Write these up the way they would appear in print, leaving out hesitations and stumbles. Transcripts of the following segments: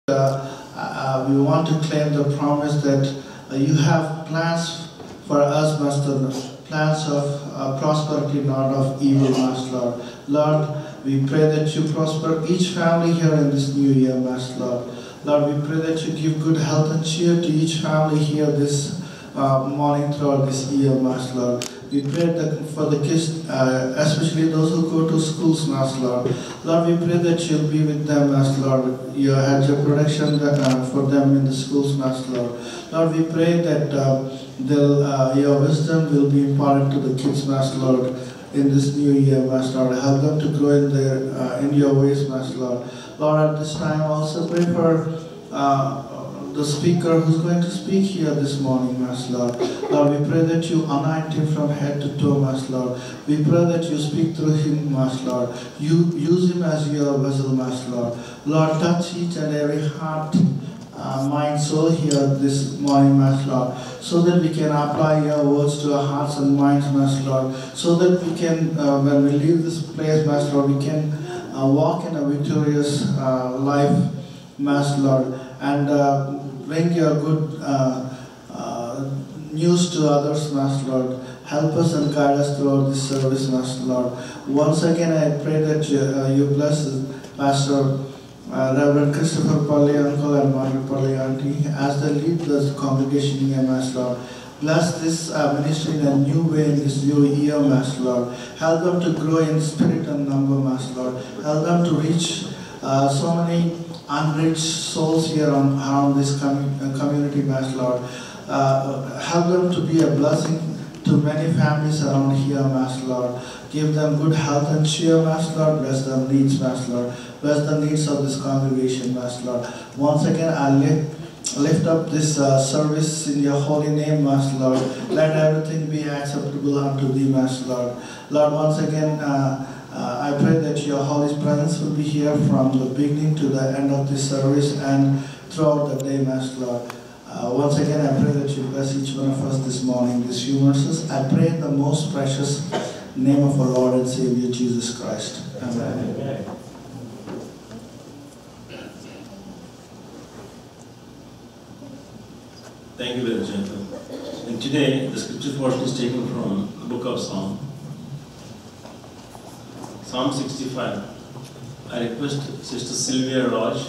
We want to claim the promise that you have plans for us, Master, plans of prosperity, not of evil, Master Lord. Lord, we pray that you prosper each family here in this new year, Master Lord. Lord, we pray that you give good health and cheer to each family here this morning throughout this year, Master Lord. We pray that for the kids, especially those who go to schools, Master Lord. Lord, we pray that you'll be with them, Master Lord. You had your protection for them in the schools, Master Lord. Lord, we pray that your wisdom will be imparted to the kids, Master Lord, in this new year, Master Lord. Help them to grow in your ways, Master Lord. Lord, at this time, also pray for the speaker who's going to speak here this morning, Master Lord. Lord, we pray that you anoint him from head to toe, Master Lord. We pray that you speak through him, Master Lord. You use him as your vessel, Master Lord. Lord, touch each and every heart, mind, soul here this morning, Master Lord, so that we can apply your words to our hearts and minds, Master Lord, so that we can, when we leave this place, Master Lord, we can walk in a victorious life, Master Lord, and bring your good news to others, Master Lord. Help us and guide us throughout this service, Master Lord. Once again, I pray that you bless Pastor Reverend Christopher Pally, Uncle, and Margaret Pally, Auntie, as they lead the congregation here, Master Lord. Bless this ministry in a new way in this new year, Master Lord. Help them to grow in spirit and number, Master Lord. Help them to reach so many unreached souls here around this community, Master Lord. Help them to be a blessing to many families around here, Master Lord. Give them good health and cheer, Master Lord. Bless their needs, Master Lord. Bless the needs of this congregation, Master Lord. Once again, I lift up this service in your holy name, Master Lord. Let everything be acceptable unto thee, Master Lord. Lord, once again, I pray that your Holy presence will be here from the beginning to the end of this service and throughout the day, Master Lord. Once again, I pray that you bless each one of us this morning, these few verses. I pray in the most precious name of our Lord and Savior, Jesus Christ. Amen. Amen. Thank you, Brother Jonathan. And today, the scripture portion is taken from the book of Psalm. Psalm 65. I request Sister Sylvia Raj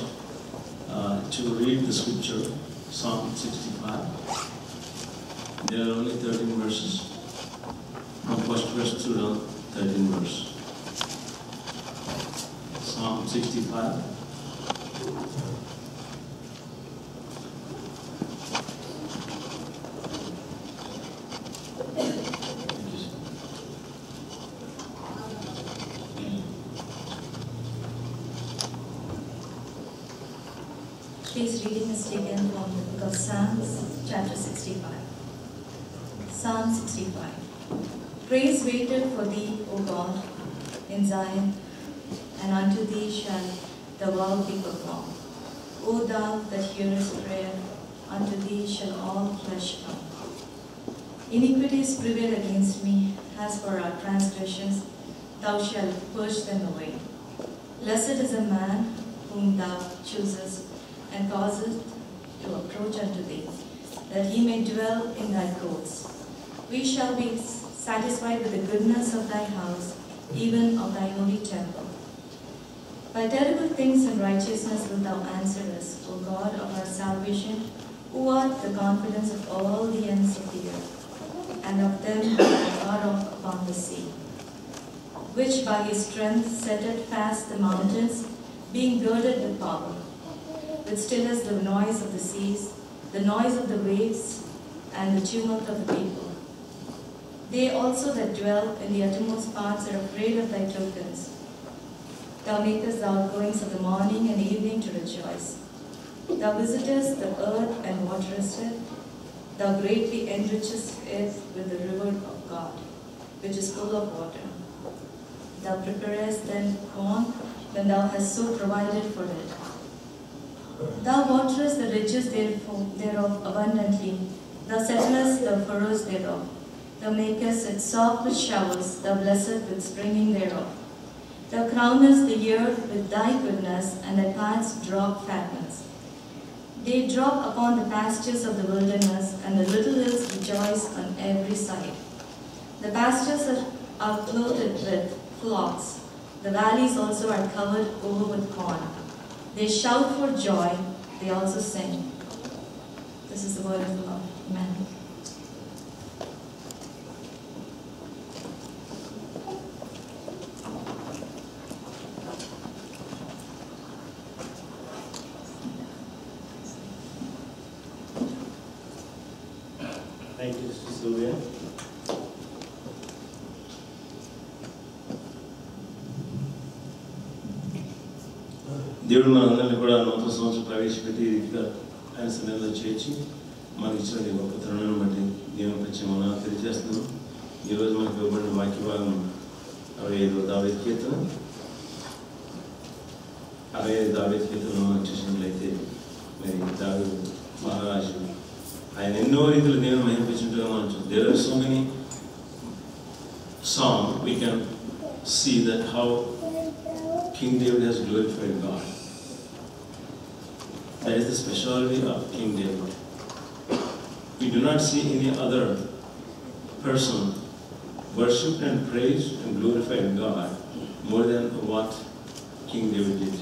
to read the scripture, Psalm 65. There are only 13 verses, from first verse to the 13th verse. Psalm 65. Today's reading is taken from the book of Psalms, chapter 65. Psalm 65. Praise waited for thee, O God, in Zion, and unto thee shall the vow be performed. O thou that hearest prayer, unto thee shall all flesh come. Iniquities prevail against me, as for our transgressions, thou shalt purge them away. Blessed is a man whom thou choosest, and causeth to approach unto thee, that he may dwell in thy courts. We shall be satisfied with the goodness of thy house, even of thy holy temple. By terrible things and righteousness wilt thou answer us, O God of our salvation, who art the confidence of all the ends of the earth, and of them that are off upon the sea, which by his strength setteth fast the mountains, being girded with power. With stillness the noise of the seas, the noise of the waves, and the tumult of the people. They also that dwell in the uttermost parts are afraid of thy tokens. Thou makest the outgoings of the morning and evening to rejoice. Thou visitest the earth and waterest it. Thou greatly enrichest it with the river of God, which is full of water. Thou preparest then corn when thou hast so provided for it. Thou waterest the ridges thereof abundantly. Thou settlest the furrows thereof. Thou makest it soft with showers. Thou blessest with springing thereof. Thou crownest the year with thy goodness, and thy paths drop fatness. They drop upon the pastures of the wilderness, and the little hills rejoice on every side. The pastures are clothed with flocks. The valleys also are covered over with corn. They shout for joy, they also sing. This is the word of the Lord. Amen. Thank you, Sister Sylvia. దేవుడు మనందరినీ కూడా నూతన సంవత్సరం ప్రవేశపెట్టి రీతిగా ఆయన సమయంలో చేర్చి మనకి ఇచ్చిన గొప్ప తరుణాన్ని బట్టి దేవుని వచ్చి మనం తెలియజేస్తున్నాం. ఈరోజు మనకు ఇవ్వబడిన వాక్య భాగం 65 దావీదు కీర్తన. 65 దావీదు కీర్తనలో మనం చూసినట్లయితే మరి దావీదు మహారాజు ఆయన ఎన్నో రీతిలో దేవుని మహింపించుంటుగా మనం చూస్తాం. There are so many songs we can see that how King David has glorified God. That is the specialty of King David. We do not see any other person worship and praise and glorify God more than what King David did.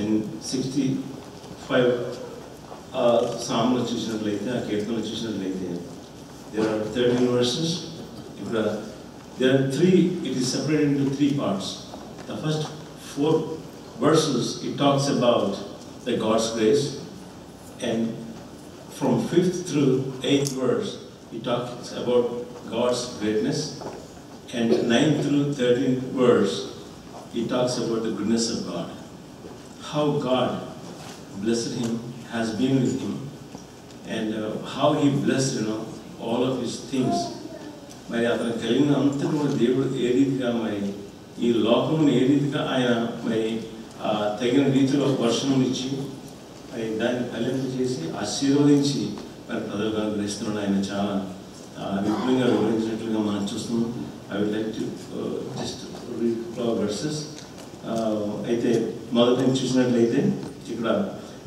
In 65 Psalmలో చూసినట్లయితే, ఆ కీర్తనలో చూసినట్లయితే, there are 13 verses. There are 3, it is separated into 3 parts. The first 4 verses, it talks about the God's grace, and from 5th through 8th verse, it talks about God's greatness, and 9th through 13th verse, it talks about the goodness of God. How God blessed him, has been with him, and how he blessed, all of his things. మరి అతను కలిగిన అంతటి కూడా దేవుడు ఏ రీతిగా మరి ఈ లోకమును ఏ రీతిగా ఆయన మరి తగిన రీతిలో వర్షం ఇచ్చి మరి దాన్ని ఫలింపజేసి ఆశీర్వదించి మరి ప్రజలకు అనుగ్రహిస్తున్నాడు. ఆయన చాలా విపులంగా వివరించినట్లుగా మనం చూస్తున్నాం. I would like to just read verses. అయితే మొదటి నుంచి చూసినట్లయితే ఇక్కడ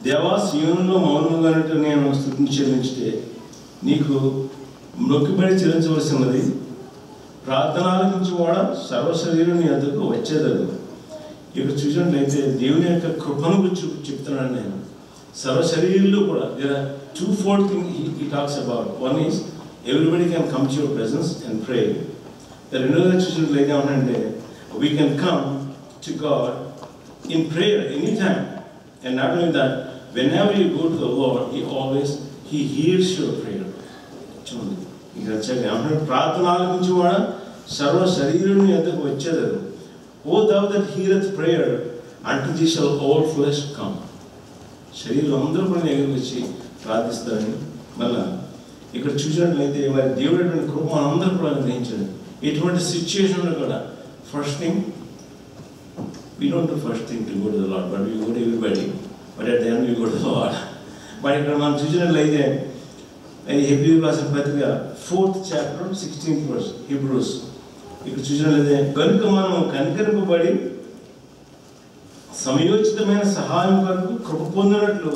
దేవా సీయోనులో మౌనముగా నేను స్తుతిని చెల్లించితే నీకు మొక్కుబడి చెల్లించవలసినది. ప్రార్థనల కూడా సర్వశరీరం నీ వద్దకు వచ్చేదదు. ఇక్కడ చూసినట్లయితే దేవుని యొక్క కృపను గురించి చెప్తున్నాను నేను. సర్వశరీరులు కూడా there are 2-4 things he talks about. One is everybody can come to your presence and pray. రెండోది చూసినట్లయితే ఏమంటే we can come to God in prayer anytime, and not only that, whenever you go to the Lord, he hears your prayer. చూడండి ఇక్కడ వచ్చాక ఏమంటే ప్రార్థనల గురించి కూడా సర్వ శరీరం ఎంతకు వచ్చేది. ఓ thou that heareth prayer, unto thee shall all flesh come. శరీరం అందరూ కూడా దగ్గరికి వచ్చి ప్రార్థిస్తారని. మళ్ళా ఇక్కడ చూసినట్లయితే మరి దేవుడు కృప మనందరూ కూడా గ్రహించాడు. ఎటువంటి సిచ్యుయేషన్లో కూడా first thing we don't do first thing to go to the Lord, but we go to everybody, but at the end we go to the Lord. మరి ఇక్కడ మనం చూసినట్లయితే హెబ్రీయులకు రాసిన పత్రిక 4th chapter 16th verse Hebrews ఇక్కడ చూసినట్లయితే కనుక మనం కనికరింపబడి సమయోచితమైన సహాయం కొరకు కృప పొందినట్లు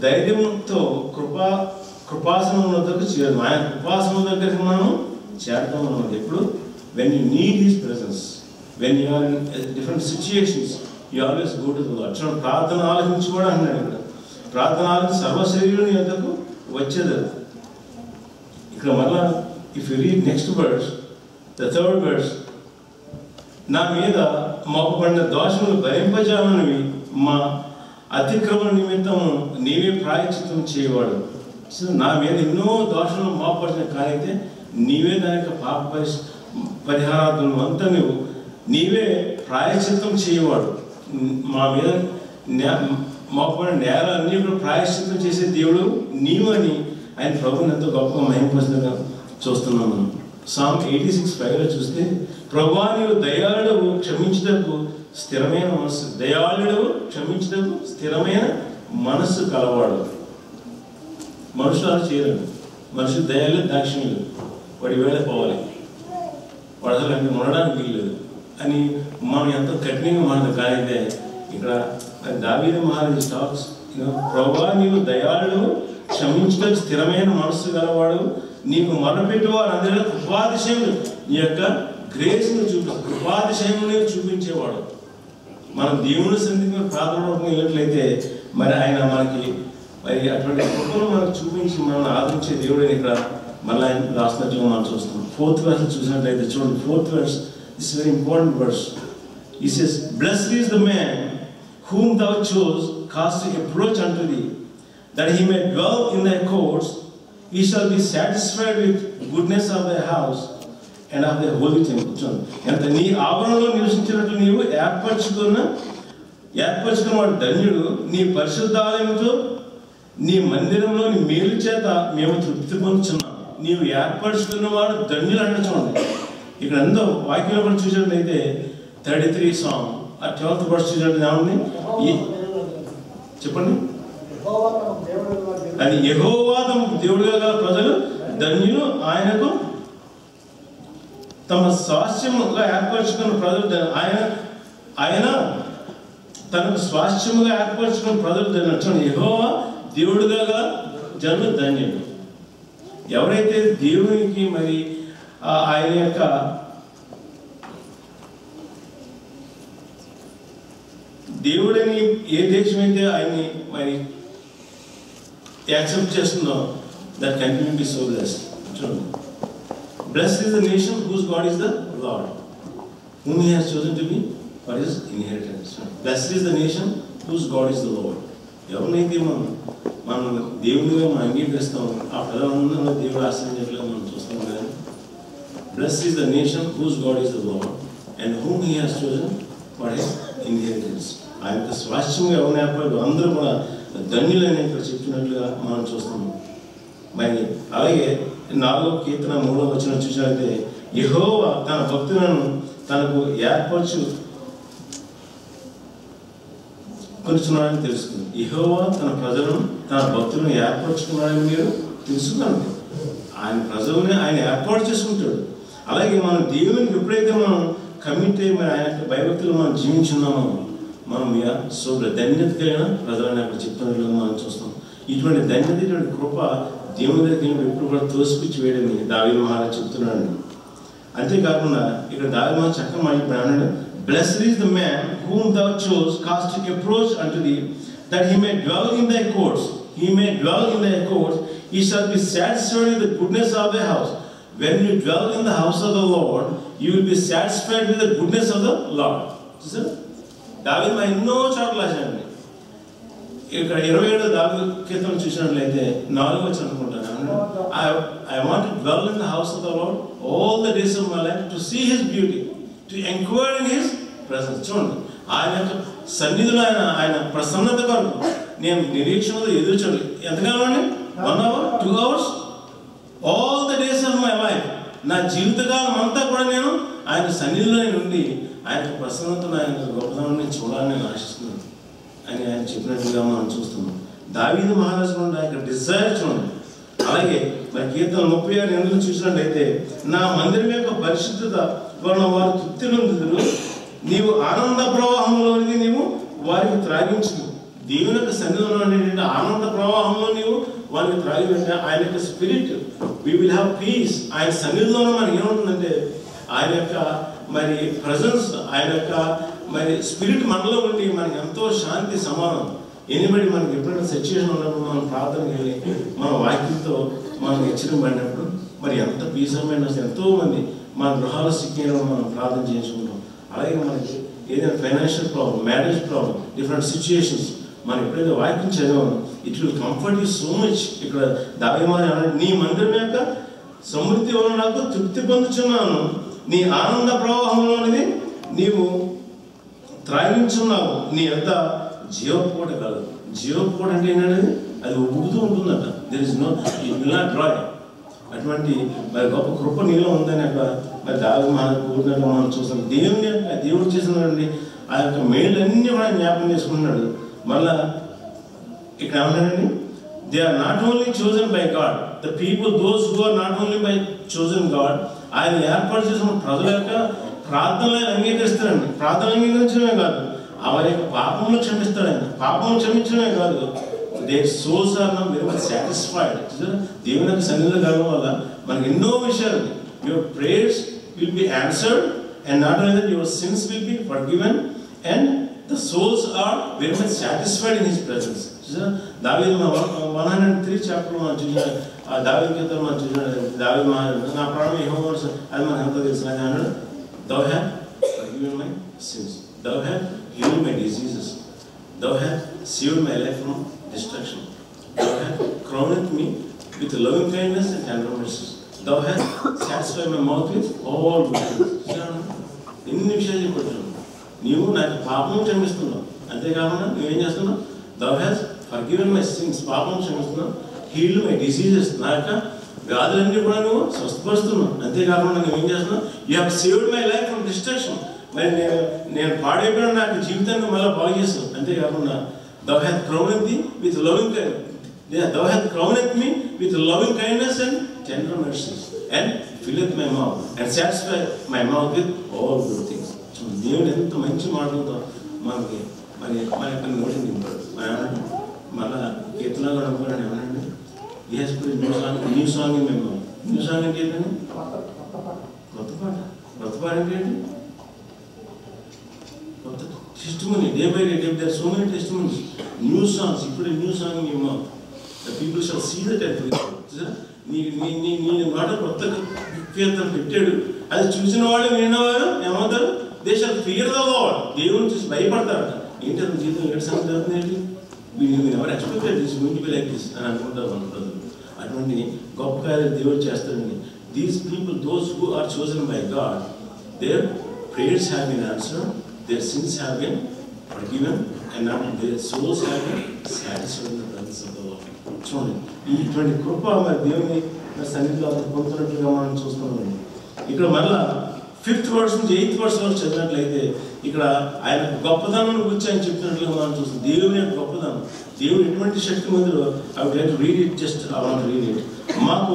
ధైర్యంతో కృపాసనం వద్దకు చేరదు. ఆయన కృపాసనం దగ్గరికి మనం చేరతాం అన్నమాట. ఎప్పుడు when you need his presence, when you are in different situations, you always go to the Lord. చూడండి ప్రార్థన ఆలకించి కూడా అన్నాడు ఇక్కడ. ప్రార్థన ఆలకించి సర్వశరీరుని యొద్దకు వచ్చేది. ఇక్కడ మళ్ళా if you read next verse, the third verse, నా మీద మోపబడిన దోషములు భరింపజాలనివి మా అతిక్రమణ నిమిత్తం నీవే ప్రాయశ్చిత్తం చేయవాడు. సో నా మీద ఎన్నో దోషములు మోపబడిన కానైతే నీవే దాని యొక్క పాప పరిహారాలను అంతా నీవే ప్రాయశ్చిత్తం చేయవాడు. మా మీద మోపబడిన నేరాలన్నీ కూడా ప్రాయశ్చిత్తం చేసే దేవుడు నీవు అని ఆయన ప్రభువుని ఎంతో గొప్పగా మహిమపరుస్తుగా చూస్తున్నాం మనం. Psalm 86:5 చూస్తే ప్రభువా నీవు దయాళుడవు క్షమించుటకు స్థిరమైన మనస్సు, దయాళుడవు క్షమించుటకు స్థిరమైన మనస్సు కలవాడు. మనుషులు అలా చేయలేడు. మనుషులు దయాలు దాక్షిణ్యులు, వాడి వేళ పోవాలి, వాడు అసలు అంటే ఉండడానికి వీల్లేదు అని మనం ఎంతో కఠినంగా మనకు కానిదే ఇక్కడ దావీదు మహారాజు టాక్స్, ప్రభువా నీవు దయాళుడు, క్షమించడం స్థిరమైన మనస్సు గలవాడు, నీకు మొరపెట్టు వారు అందరిలో కృపాతిశయములు, నీ యొక్క గ్రేస్ను కృపాతిశయములు చూపించేవాడు. మనం దేవుని సన్నిధికి ప్రార్థన వెళ్ళినట్లయితే మరి ఆయన మనకి మరి అటువంటి కృపను మనకు చూపించి మనల్ని ఆదరించే దేవుడు ఇక్కడ మళ్ళీ ఆయన రాసినట్టుగా మనం చూస్తాం. 4th verse చూసినట్లయితే చూడండి. 4th verse is very important verse. He says, "Blessed is the man whom thou chose, casting approach unto thee, that he may dwell in thy courts. He shall be satisfied with goodness of thy house and of thy holy temple." ఎంత నీ ఆవరణలో నివసించినట్లు నీవు ఏర్పరచుకున్న వాడు ధన్యుడు. నీ పరిశుద్ధాలయంతో నీ మందిరంలో నీ మేలు చేత మేము తృప్తి పొందుతున్నాం. నీవు ఏర్పరచుకున్న వాడు ధన్యులు అంటే చూడండి. ఇక్కడ ఎంతో వాక్యంలో కూడా చూసినట్లయితే 33 Psalm 12th verse చూసినట్టు ఏమండి చెప్పండి. అది యెహోవా తమ దేవుడుగా గల ప్రజలు ధన్యులు, ఆయనకు తమ స్వాస్థ్యముగా ఏర్పరచుకున్న ప్రజలు ఆయన తనకు స్వాస్థ్యముగా ఏర్పరచుకున్న ప్రజలు ధన్యులు. యెహోవా దేవుడుగా గల జనులు ధన్యులు. ఎవరైతే దేవునికి మరి ఆయన యొక్క దేవుడని ఏ దేశం అయితే ఆయన్ని మరి యాక్సెప్ట్ చేస్తుందో, that continue be so blessed. చూడండి, blessed is the nation whose God is the Lord, whom he has chosen to be for his inheritance. Blessed is the nation whose God is the Lord. ఎవరినైతే మనం దేవునిగా మనం అంగీకరిస్తాం, ఆ ప్రజలందరూ దేవుడు ఆశ్రయించినట్లుగా మనం చూస్తాం కదా. Blessed is the nation whose God is the Lord and whom he has chosen for his inheritance. ఆయనకు స్వాస్థ్యంగా ఎవరిని ఏర్పడదు, అందరూ కూడా ధన్యులని ఇక్కడ చెప్పినట్లుగా మనం చూస్తాము. మరి అలాగే 4వ కీర్తన 3వ వచనం చూసినట్లయితే, యెహోవా తన భక్తులను తనకు ఏర్పరచుకున్నాడని తెలుసుకుంది. యెహోవా తన ప్రజలను తన భక్తులను ఏర్పరచుకున్నాడని మీరు తెలుసుకున్నాను. ఆయన ప్రజల్ని ఆయన ఏర్పాటు చేసుకుంటాడు. అలాగే మనం దేవునికి ఎప్పుడైతే మనం కమిట్ అయ్యి మరి ఆయన భయభక్తులు మనం జీవించున్నామో, మనం ధన్యత కలిగిన ప్రజలని అక్కడ చెప్తున్నట్లుగా మనం చూస్తాం. ఇటువంటి ధన్యత, ఇటువంటి కృప దేవుని దగ్గర ఎప్పుడు కూడా తోసిపుచ్చి వేయడని దావీదు మహారాజు చెప్తున్నాడు. అంతేకాకుండా ఇక్కడ దావీదు మహారాజు చక్కగా మాట్లాడాడు, "Blessed is the man whom thou chose, casting approach unto thee, that he may dwell in thy courts. He may dwell in thy courts. He shall be satisfied with the goodness of thy house." When you dwell in the house of the Lord, you will be satisfied with the goodness of the Lord. చూసారా, దావీదు మహారాజు ఎన్నో చోట్ల రాశాడండి. ఇక్కడ 27వ దావీదు కీర్తన చూసినట్లయితే 4వ వచనం అనుకుంటాను, I want to dwell in the house of the Lord all the days of my life, to see his beauty, to inquire in his presence. చూడండి, ఆయన యొక్క సన్నిధిలో ఆయన ప్రసన్నత కొరకు నేను నిరీక్షణతో ఎదురు చూడాలి. ఎంతకాలం అండి? 1 hour 2 hours all the days of my life. నా జీవితకాలం అంతా కూడా నేను ఆయన సన్నిధిలో ఉండి ఆయన ప్రసన్నతను, ఆయన గొప్పతనాన్ని చూడాలని నేను ఆశిస్తున్నాను అని ఆయన చెప్పినట్టుగా మనం చూస్తున్నాం. దావీదు మహారాజు కూడా ఇక్కడ డిజైర్ చూడండి. అలాగే మరి కీర్తన 36 చూసినట్లయితే, "నా మందిరం యొక్క పరిశుద్ధత వలన వారు తృప్తి నొందుదురు, నీవు ఆనంద ప్రవాహంలోనికి నీవు వారికి త్రాగించు." దేవుని యొక్క సన్నిధిలో అనేటువంటి ఆనంద ప్రవాహంలో నీవు వారికి త్రాగినట్టే ఆయన యొక్క spirit, we will have piece. ఆయన సన్నిధిలోనే మనకి ఏముంటుందంటే ఆయన యొక్క మరి ప్రజెన్స్, ఆయన యొక్క మరి స్పిరిట్ మనలో ఉండి మనకి ఎంతో శాంతి, సమానం. ఎనిబడి మనకి ఎప్పుడైనా సిచ్యువేషన్ ఉన్నప్పుడు మనం ప్రార్థనకి వెళ్ళి మన వాక్యంతో మనం హెచ్చరింపడినప్పుడు మరి ఎంత పీసమైన ఎంతోమంది మన గృహాల సిక్కిలో మనం ప్రార్థన చేయించుకుంటాం. అలాగే మనకి ఏదైనా financial problem, marriage problem, different situations మనం ఎప్పుడైతే వాక్యం చదివామో, it will comfort you so much. ఇక్కడ దావీదు మహారాజు, "నీ మందిరం యొక్క సమృద్ధి వలన నాకు తృప్తి పొందుచున్నాను, నీ ఆనంద ప్రవాహంలోనిది నీవు త్రాగించున్నావు, నీ అంత జీవపోట కాదు." జీవపోట అంటే ఏంటంటే అది ఉబ్బుతూ ఉంటుందట. There is no, it will not dry. అటువంటి మరి గొప్ప కృప నీలో ఉందని అక్కడ మరి దావీదు మహారాజు కూడినట్టు మనం చూస్తాం. దేవుడు చేసినటువంటి ఆ యొక్క మేళ్ళన్నీ కూడా జ్ఞాపకం చేసుకున్నాడు. మళ్ళా ఇక్కడ ఏమన్నాడండి, "They are not only chosen by God, the people, those who are not only by chosen God." ఆయన ఏర్పాటు చేసిన ప్రజల యొక్క ప్రార్థనలు అంగీకరిస్తారండి. ప్రార్థన అంగీకరించడమే కాదు, వారి యొక్క పాపములు క్షమిస్తాడు ఆయన. పాపములు క్షమించడమే కాదు, their souls are now very much satisfied. దేవుని యొక్క సన్నిధిలో కలగడం వల్ల మనకి ఎన్నో విషయాలు, your prayers will be answered and not only that your sins will be forgiven and the souls are very much satisfied in his presence. దావీదు 103 chapter మనం చూసాం. దావీదు కీర్తన మనం చూసాం. దావీదు నా ప్రాణం యెహోవా అది మనకు ఎంత తెలుసు అన్నాడు, thou hast forgiven my sins, thou hast healed my diseases, thou hast saved my life from destruction, thou hast crowned me with loving kindness and tender mercies, thou hast satisfied my mouth with all good things. ఎన్ని విషయాలు చెప్పొచ్చు. నీవు నాకు పాపం క్షమిస్తున్నావు, అంతేకాకుండా నువ్వేం చేస్తున్నావు, thou hast forgiven my sins, పాపం క్షమిస్తున్నావు, healed my diseases, నా యొక్క వ్యాధులన్నీ కూడా నువ్వు స్వస్థపరుస్తున్నావు, అంతేకాకుండా నువ్వేం చేస్తున్నావు, you have saved my life from destruction, మరి నేను పాడైపోయిన నాకు జీవితాన్ని మళ్ళీ బాగు చేస్తావు, అంతేకాకుండా thou hast crowned me with loving kindness, thou hast crowned me with loving kindness and tender mercies and filleth my mouth and satisfy my mouth with all good things. దేవుడు ఎంత మంచి మాటలతో మనకి మన యొక్క నోటిని నింపాడు. ఏమనండి మళ్ళా కీర్తనలో కూడా అనుకోండి, ఏమనండి న్యూ సాంగ్ మేము న్యూ సాంగ్ అంటే ఏంటండి, కొత్త పాట. కొత్త పాట అంటే ఏంటి, కొత్త testimony. Day by day there so many testimonies, new songs. ఇప్పుడు న్యూ సాంగ్ మేము the people shall see that నీ మాట కొత్త కీర్తన పెట్టాడు, అది చూసిన వాళ్ళు విన్నవారు ఏమవుతారు, they shall fear the Lord. దేవుని చూసి భయపడతారట. ఏంటి అతని జీవితం ఏడు సంగతి జరుగుతుంది ఏంటి, we never expected this going to be like this అని అనుకుంటారు మన ప్రజలు. అటువంటి గొప్ప కార్యాలు దేవుడు చేస్తాడండి. These people, those who are chosen by God, their prayers have been answered, their sins have been forgiven and now their souls have been satisfied in the presence of the Lord. చూడండి ఇటువంటి కృప మరి దేవుని సన్నిధిలో పొందుతున్నట్లుగా మనం చూస్తున్నాం. ఇక్కడ మళ్ళా 5th verse నుంచి 8th verse వరకు చదివినట్లయితే ఇక్కడ ఆయన గొప్పదనం గురించి ఆయన చెప్పినట్లుగా మనం చూస్తాం. దేవుని యొక్క గొప్పదనం, దేవుడు ఎటువంటి శక్తి మందులో I would like to read it, just I want to read it. మాకు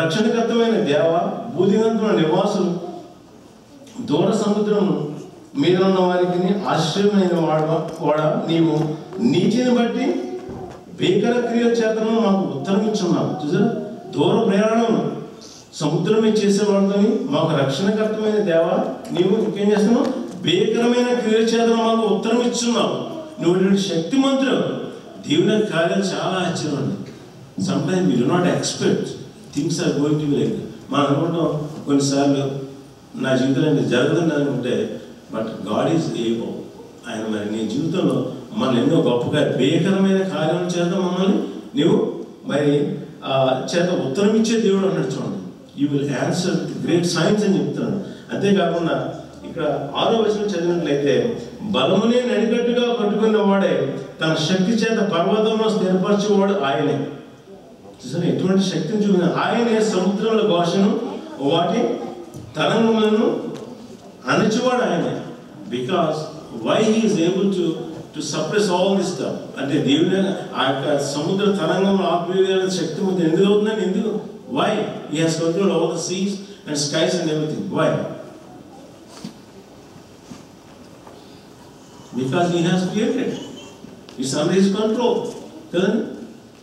రక్షణకర్తమైన దేవ, భూదిగంతుల నివాసులు, దూర సముద్రం మీద ఉన్న వారికి ఆశ్చర్యమైన వాడా, నీవు నీతిని బట్టి భీకర క్రియల చేతను మాకు ఉత్తరం ఇచ్చున్నావు. చూసారా, దూర ప్రయాణం సముద్రమే చేసేవాడితో మాకు రక్షణకర్తమైన దేవ, నీవు ఇంకేం చేస్తున్నావు, భీకరమైన క్రియల చేతను మాకు ఉత్తరం ఇచ్చున్నావు. నువ్వు శక్తిమంతుడు. దేవుని కార్యాలు చాలా ఆశ్చర్యం అండి. Sometimes we do not expect things are going to be like. మనం అనుకుంటాం కొన్నిసార్లు నా జీవితంలో ఇది జరగదని అనుకుంటే, బట్ గాడ్ ఈజ్ ఏబుల్. ఆయన మరి నీ జీవితంలో మనల్ని ఎన్నో గొప్పగా భీకరమైన కార్యాలు చేత మమ్మల్ని నువ్వు మరి చేత ఉత్తరం ఇచ్చే దేవుడు అన్నాడు. చూడండి, you will answer with great science అని చెప్తున్నాడు. అంతేకాకుండా ఇక్కడ 6వ వచనం చదివినట్లయితే, బలమునే నడికట్టుగా పట్టుకున్న వాడే తన శక్తి చేత పర్వతంలో స్థిరపరచేవాడు ఆయనే. చూసారా, ఎటువంటి శక్తిని చూపిన ఆయనే సముద్రంలో ఘోషను వాటి తరంగములను అణచివాడు ఆయనే. Because why he is able to suppress all this stuff. అంటే దేవుని ఆ యొక్క సముద్ర తరంగంలో ఆపేయాలని శక్తి ముందు ఎందుకు అవుతుందని, ఎందుకు, why he has control over the seas and skies and everything. Why? Because he has created, it's under his control కదండి.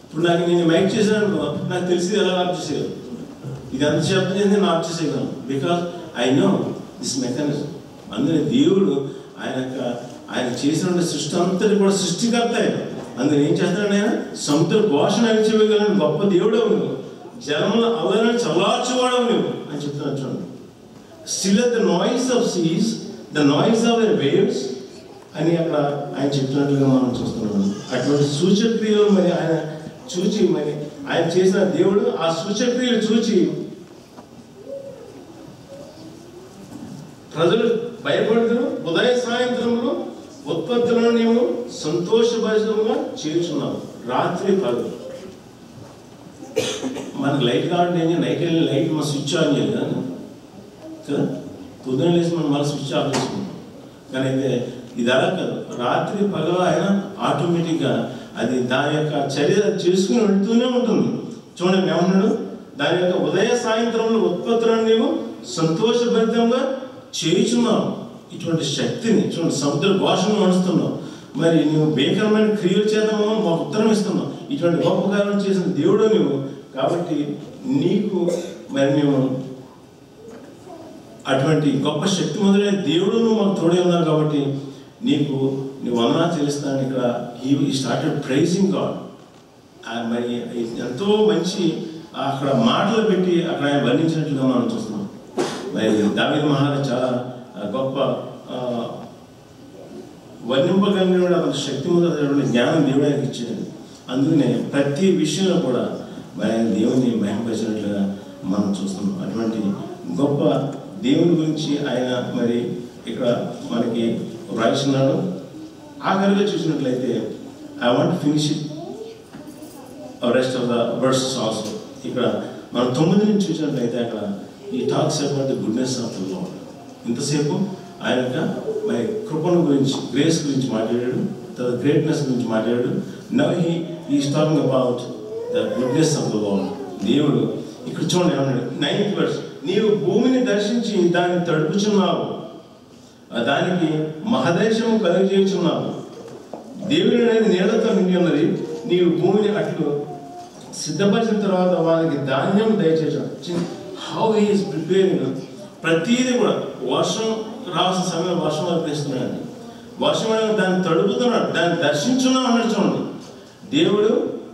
ఇప్పుడు నాకు నేను మైక్ చేశాను, నాకు తెలిసి ఎలా ఆఫ్ చేసేది, ఇది అంత శబ్దం చేసి నేను ఆఫ్ చేసేయగలను. Because I know this mechanism. అందుకని దేవుడు ఆయన చేసిన సృష్టి అంతటి కూడా సృష్టికర్త. అందుకని ఏం చేస్తున్నాడు, ఆయన సముద్ర ఘోషను అణిచివేయగలను గొప్ప దేవుడవు నువ్వు, జలముల అలలను చల్లార్చువాడవు నువ్వు అని చెప్తున్నాడు. చూడండి, still the noise of seas, the noise of the waves అని అక్కడ ఆయన చెప్తున్నట్లుగా మనం చూస్తున్నాం. అటువంటి సూచక్రియలు మరి ఆయన చూచి, మరి ఆయన చేసిన దేవుడు ఆ సూచక్రియలు చూచి ప్రజలు భయపడుతున్నారు. ఉదయ సాయంత్రంలో ఉత్పత్తులను నీవు సంతోషభరితంగా చేర్చున్నావు. రాత్రి పగలు మనకు లైట్ కావాలంటే ఏం చేయాలి, నైట్ వెళ్ళి లైట్ మనం స్విచ్ ఆన్ చేయాలి కదా, పొద్దున లేసి మనం మళ్ళీ స్విచ్ ఆఫ్ చేసుకుంటాం. కానీ అయితే ఇది అలా కాదు, రాత్రి పగలు ఆయన ఆటోమేటిక్గా అది దాని యొక్క చర్య చేసుకుని వెళ్తూనే ఉంటుంది. చూడండి ఏమన్నాడు, దాని యొక్క ఉదయ సాయంత్రంలో ఉత్పత్తులను నీవు సంతోషభరితంగా చేయుచున్నావు. ఇటువంటి శక్తిని చూడండి, సముద్ర ఘోషను నడుస్తున్నావు, మరి నువ్వు భీకరమైన క్రియల చేత మాకు ఉత్తరం ఇస్తున్నావు. ఇటువంటి గొప్ప కార్యం చేసిన దేవుడు నువ్వు. కాబట్టి నీకు మరి మేము అటువంటి గొప్ప శక్తి మొదలైన దేవుడు నువ్వు మాకు తోడే ఉన్నావు. కాబట్టి నీకు నువ్వు వందనాలు చెల్లిస్తాను. ఇక్కడ ఈ స్టార్టెడ్ ప్రైజింగ్ గాడ్. మరి ఎంతో మంచి అక్కడ మాటలు పెట్టి అక్కడ ఆయన వర్ణించినట్లుగా మనం చూస్తున్నాం. మరి దావీదు మహారాజు చాలా గొప్ప వర్ణింపగలిగిన అతని శక్తి మొదలైనటువంటి జ్ఞానం దేవుడు ఆయనకి ఇచ్చేది. అందుకనే ప్రతి విషయంలో కూడా మరి దేవుని మహిమపరిచినట్లుగా మనం చూస్తున్నాం. అటువంటి గొప్ప దేవుని గురించి ఆయన మరి ఇక్కడ మనకి రాయిస్తున్నాడు. ఆఖరిగా చూసినట్లయితే I want finish it rest of the versus also. ఇక్కడ మనం 9 నుంచి చూసినట్లయితే అక్కడ ఈ talks about the goodness of the lord. ఇంతసేపు ఆయన యొక్క మరి కృపను గురించి, గ్రేస్ గురించి మాట్లాడాడు, తర్వాత గ్రేట్నెస్ గురించి మాట్లాడాడు. Now he's talking about the goodness of the lord. దేవుడు ఇక్కడ చూడండి ఏమన్నాడు, 9th verse, నీవు భూమిని దర్శించి దాన్ని తడుపుచున్నావు, దానికి మహదేశము కలుగజేయుచున్నావు. దేవుని అనేది నీళ్లతో నిండి ఉన్నది. నీవు భూమిని అట్లు సిద్ధపరిచిన తర్వాత వారికి ధాన్యం దయచేసాడు. How he is preparing. ప్రతీది కూడా వర్షం రావాల్సిన సమయంలో వర్షం అర్పిస్తున్నాడు. వర్షం అనేది దాన్ని తడుపుతున్నాడు, దాన్ని దర్శించున్నాం అన్నట్టు చూడండి. దేవుడు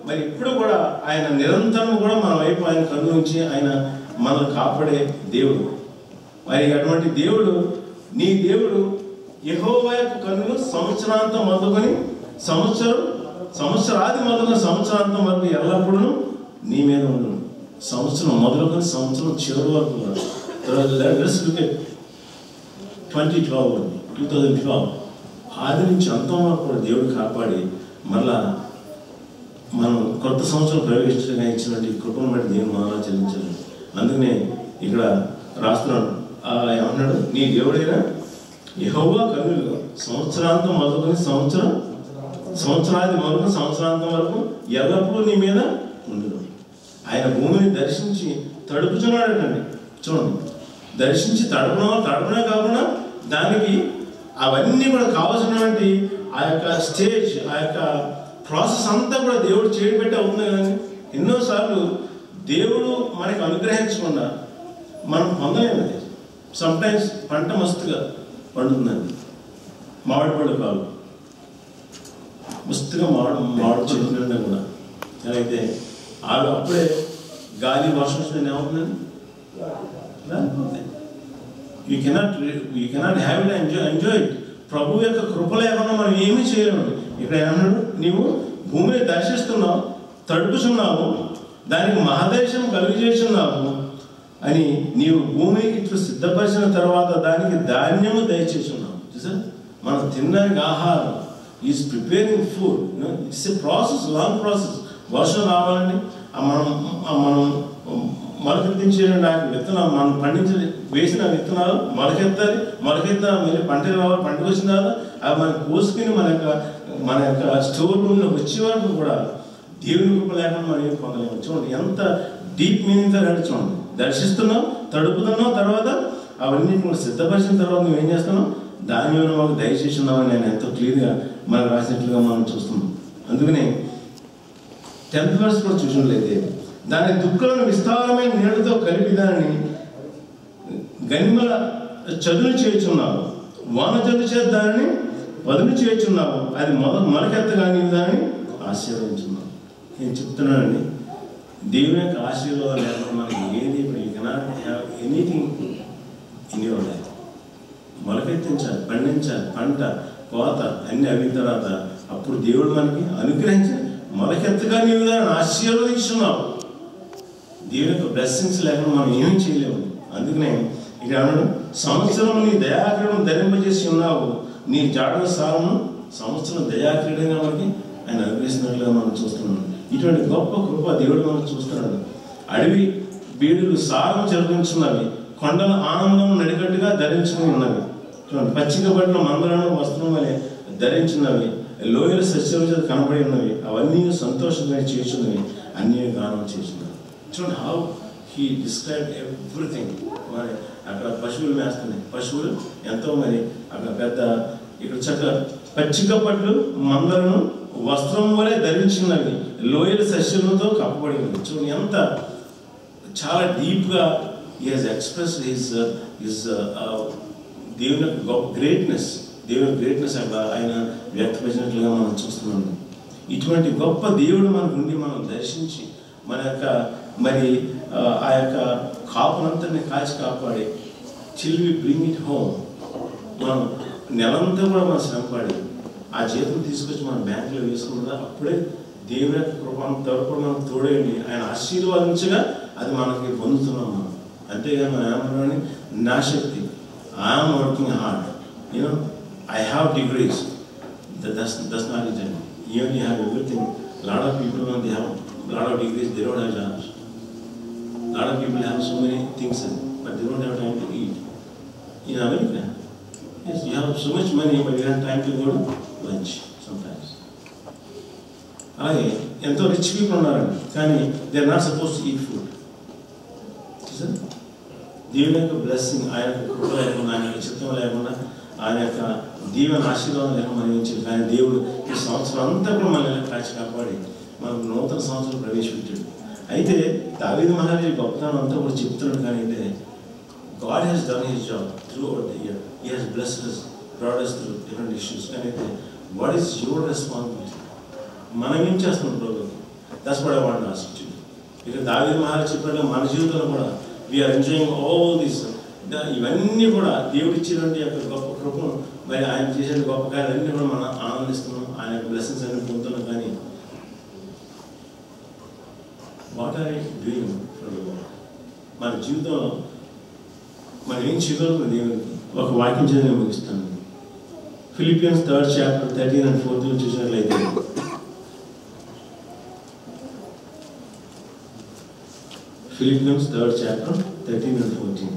మరి ఇప్పుడు కూడా ఆయన నిరంతరం కూడా మన వైపు ఆయన కన్ను ఉంచి ఆయన మనల్ని కాపాడే దేవుడు. మరి అటువంటి దేవుడు, నీ దేవుడు యెహోవా యొక్క కన్నులు సంవత్సరాంతం మొదలుకొని సంవత్సరాది మొదలుకొని సంవత్సరాంతం వరకు ఎల్లప్పుడూ నీ మీద ఉండు. సంవత్సరం మొదలుకొని సంవత్సరం చివరి వరకు కూడా 2012 ఆది నుంచి అంతం వరకు కూడా దేవుడు కాపాడి మళ్ళా మనం కొత్త సంవత్సరం ప్రవేశించగా ఇచ్చినటువంటి కృపను బట్టి దేవుని మహారాజు చెల్లించాలి. అందుకనే ఇక్కడ రాస్తున్నాడు, ఏమన్నాడు, నీ దేవుడైనా యెహోవా కన్నులు సంవత్సరాంతం మొదలుకొని సంవత్సరాది మొదలుకొని సంవత్సరాంతం వరకు ఎల్లప్పుడూ నీ మీద ఉండదు. ఆయన భూమిని దర్శించి తడుపుచున్నాడండి. చూడండి, దర్శించి తడపనే కాకుండా దానికి అవన్నీ కూడా కావాల్సినటువంటి ఆ యొక్క స్టేజ్, ఆ యొక్క ప్రాసెస్ అంతా కూడా దేవుడు చేయబెట్టి అవుతుంది. కానీ ఎన్నోసార్లు దేవుడు మనకి అనుగ్రహించకుండా మనం పొందలేము. సమ్టైమ్స్ పంట మస్తుగా పండుతుందండి, మామిడి పళ్ళు కాదు, మస్తుగా మామిడి చెట్టు నిండా కూడా. అయితే అప్పుడే గాలి వర్షం వచ్చిన ఏమవుతుందండి, you cannot have it enjoy it. ప్రభు యొక్క కృప లేకుండా మనం ఏమీ చేయలేము. ఇక్కడ ఏమన్నాడు, నీవు భూమిని దర్శిస్తున్నావు, తడుపుచున్నావు, దానికి మహాదేశం కలుగజేస్తున్నావు అని నీవు భూమిని ఇట్లు సిద్ధపరిచిన తర్వాత దానికి ధాన్యము దయచేస్తున్నావు. చూసారు, మనం తినడానికి ఆహారం is preparing food. It's a process, long process. వర్షం రావాలండి, మనం మొలకెత్తించే విత్తనాలు, మనం వేసిన విత్తనాలు మొలకెత్తాలి, మళ్ళీ పంటకు రావాలి. పంటకు వచ్చిన తర్వాత అవి మనం కోసుకుని మన యొక్క స్టోర్ రూమ్లో వచ్చే వరకు కూడా దేవుని కృప లేకుండా మనం ఏం పొందలేము. చూడండి ఎంత డీప్ మీనింగ్తో అంటే చూడండి, దర్శిస్తున్నాం, తడుపుతున్నాం, తర్వాత అవన్నీ కూడా సిద్ధపరిచిన తర్వాత నువ్వు ఏం చేస్తున్నావు, దాని మీద మాకు దయచేస్తున్నామని నేను ఎంతో క్లియర్గా మనకు రాసినట్లుగా మనం చూస్తున్నాం. అందుకని 10th verse కూడా చూసినట్లయితే, దాని దుఃఖలను విస్తారమైన నీళ్ళతో కలిపి దానిని గనిమల చదును చేయుచున్నావు, వాన చదువు చేత దానిని పదును చేయుచున్నావు, అది మొలకెత్తగా నీవు దాన్ని ఆశీర్వదించున్నావు. నేను చెప్తున్నానండి, దేవుని యొక్క ఆశీర్వాదం లేకుండా మనకి ఏది ఇప్పుడు you cannot have anything in your life. మొలకెత్తించాలి, పండించాలి, పంట కోత అన్ని అయిన తర్వాత అప్పుడు దేవుడు మనకి అనుగ్రహించాలి. మొలకెత్తగా నీవు దాన్ని ఆశీర్వదించున్నావు. దేవుని యొక్క బ్లెస్సింగ్స్ లేకుండా మనం ఏమీ చేయలేము. అందుకనే ఇక అన్నాడు, సంవత్సరం నీ దయాక్రీడను ధరింపజేసి ఉన్నావు, నీ జాడల సారము సంవత్సరం దయాక్రీడంగా మనకి ఆయన అనుగ్రహిస్తున్నట్లుగా మనం చూస్తున్నాం. ఇటువంటి గొప్ప కృప దేవుడు మనం చూస్తున్నాడు. అడవి బీడులు సారం చెల్లించున్నవి, కొండల ఆనందం నడికట్టుగా ధరించుకుని ఉన్నవి. చూడండి, పచ్చిక పట్ల మందలను వస్త్రం వలె ధరించున్నవి, లోయల సస్యం చేత కనబడి ఉన్నవి, అవన్నీ సంతోషంగా చేస్తున్నవి, అన్నీ గానం చేస్తున్నవి. చూడండి, హౌ హీ డిస్క్రైబ్ ఎవ్రీథింగ్. మరి అక్కడ పశువులు మేస్తున్నాయి. పశువులు ఎంతో మరి అక్కడ పెద్ద ఇక్కడ చక్కగా పచ్చిక పట్లు మందలను వస్త్రం వలె ధరించినవి, లోయల సస్యలతో కప్పబడి ఉంది. చూడండి ఎంత చాలా డీప్గా he has expressed his దేవుని యొక్క గొప్ప గ్రేట్నెస్, దేవుని గ్రేట్నెస్ అక్కడ ఆయన వ్యక్తపరిచినట్లుగా మనం చూస్తున్నాం. ఇటువంటి గొప్ప దేవుడు మనకు ఉండి మనం దర్శించి మన యొక్క మరి ఆ యొక్క కాపునంతని కాచి కాపాడి till we bring it home, మనం నెలంతా కూడా మనం శ్రమపడి ఆ జీతం తీసుకొచ్చి మన బ్యాంకులో వేసుకుందా అప్పుడే దేవుని యొక్క కృప మనం తోడేయండి ఆయన ఆశీర్వాదించగా అది మనకి పొందుతున్నాం మనం. అంతేగాని మనం ఏమన్నామని నా శక్తి I'm working hard, you know I have degrees, that's not it అండి. Even you have everything. Lot of people they have lot of degrees, they don't have jobs. Lot of people have so many things but they don't have time to eat. In America yes, you have so much money but you have time to go to lunch sometimes. అలాగే ఎంతో rich people ఉన్నారండి కానీ they are not suppose to eat food. దేవుని యొక్క blessing, ఆయన యొక్క కృప లేకుండా, ఆయన యొక్క చిత్తం లేకుండా, ఆయన యొక్క దీవెన ఆశీర్వాదం లేకుండా మనం ఇచ్చింది. కానీ దేవుడు ఈ సంవత్సరం అంతా కూడా మనల్ని కాచి కాపాడి మనకు నూతన సంవత్సరం ప్రవేశపెట్టాడు. అయితే దావీదు మహారాజు గొప్పతనం అంతా కూడా చెప్తున్నాడు. కానీ అయితే God has done his job throughout the year. He has blessed us, brought us through different issues. And what is your responsibility? మనం ఏం చేస్తున్నాం ప్రభు? That's what I want to ask you. ఇక దావీదు మహారాజు చెప్పినట్టు మన జీవితంలో కూడా వీఆర్ ఎంజాయింగ్ ఆల్ దిస్. ఇవన్నీ కూడా దేవుడు ఇచ్చినటువంటి యొక్క గొప్ప కృపను మరి ఆయన చేసే గొప్ప కార్యాలన్నీ కూడా మనం ఆనందిస్తున్నాం, ఆయన యొక్క బ్లెస్సింగ్స్ అన్ని పొందుతున్నాం. కానీ what are you doing for the Lord? మన జీవితంలో మనం ఏం చేయగలుగుతుంది దేవునికి? ఒక వాక్యం చదివి ముగిస్తాను. ఫిలిపియన్స్ 3rd chapter 13 and 14 చూసినట్లయితే Philippians 3rd chapter 13 and 14.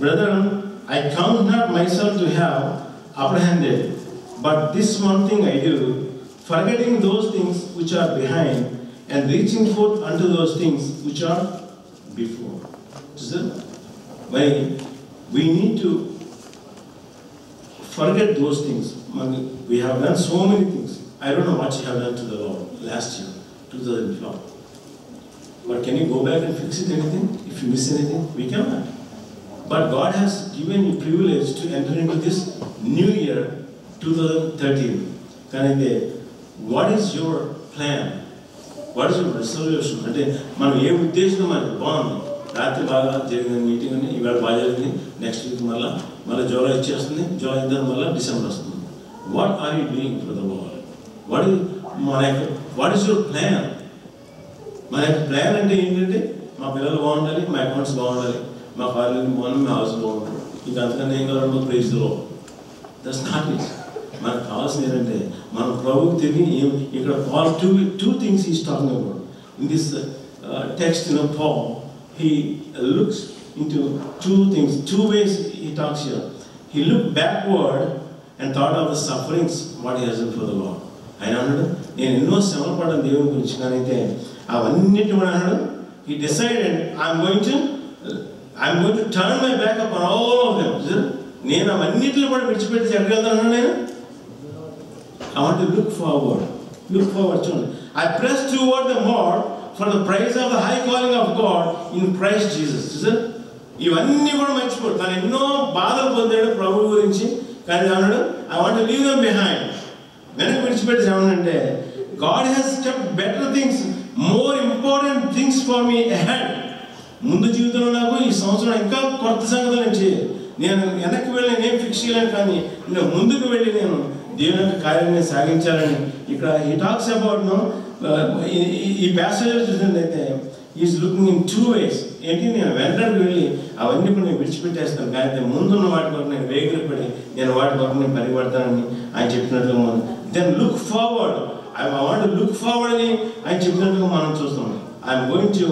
Brethren, I count not myself to have apprehended, but this one thing I do, forgetting those things which are behind and reaching forth unto those things which are before. We need to forget those things. We have done so many things. I don't know what you have done to the Lord last year, 2012. But can you go back and fix it anything? If you miss anything, we cannot. But God has given you privilege to enter into this new year, 2013. What is your plan? What is your resolution? అంటే మనం ఏ ఉద్దేశం మనకి బాగుంది. రాత్రి బాగా జరిగిన meeting అని ఇవాళ బాగా జరిగింది, నెక్స్ట్ వీక్ మళ్ళీ జూలై వచ్చేస్తుంది, జూలై ఇద్దరు మళ్ళీ డిసెంబర్ వస్తుంది. What are you doing for the world? What is your plan? మన యొక్క ప్లాన్ అంటే ఏంటంటే మా పిల్లలు బాగుండాలి, మా అకౌంట్స్ బాగుండాలి, మా కార్యాలయం బాగుండాలి, మా హౌస్ బాగుండాలి. ఇంకా అంతకన్నా ఏం కావాలంటే praise the Lord. That's not it. మనకు కావాల్సింది ఏంటంటే మనం ప్రభువుకి తిరిగి ఇక్కడ Paul two things he's talking about. In this text, Paul, he looks into two things, two ways he talks here. He looked backward and thought of the sufferings, what he has done for the Lord. ఆయన అన్నాడు, నేను ఎన్నో శ్రమలు పడ్డాను దేవుని గురించి, కానీ అయితే అవన్నిటి కూడా అన్నాడు, he decided I'm going to turn my back upon all of them. నేను అవన్నిటిని కూడా విడిచిపెట్టి ఎక్కడికి వెళ్తాను నేను? I want to look forward. చూడండి. I press toward the mark for the prize of the high calling of God in Christ Jesus. ఇవన్నీ కూడా మర్చిపోడు. తను ఎన్నో బాధలు పొందాడు ప్రభు గురించి, కానీ అన్నాడు I want to leave them behind. వెనక్కి విడిచిపెట్టి ఏమనంటే God has kept better things, more important things for me ahead. ముందు జీవితంలో నాకు ఈ సంవత్సరం ఇంకా కొత్త సంగతులు నేను చేయాలి. నేను వెనక్కి వెళ్ళి నేనేం ఫిక్స్ చేయలేను, కానీ నేను ముందుకు వెళ్ళి నేను దేవుని యొక్క కార్యాన్ని సాగించాలని ఇక్కడ he talks about ఈ ప్యాసేజ్ చూసినట్లయితే ఈజ్ లుకింగ్ ఇన్ 2 ways. ఏంటి? నేను వెంటనే వెళ్ళి అవన్నీ కూడా నేను విడిచిపెట్టేస్తాను, కానీ ముందున్న వాటి వరకు నేను వేగిరపడి నేను వాటి వరకు నేను పరిగెడతానని ఆయన చెప్పినట్లుగా మనం then look forward. I want to look forward అని ఆయన చెప్పినట్టుగా మనం చూస్తాం. I'm going to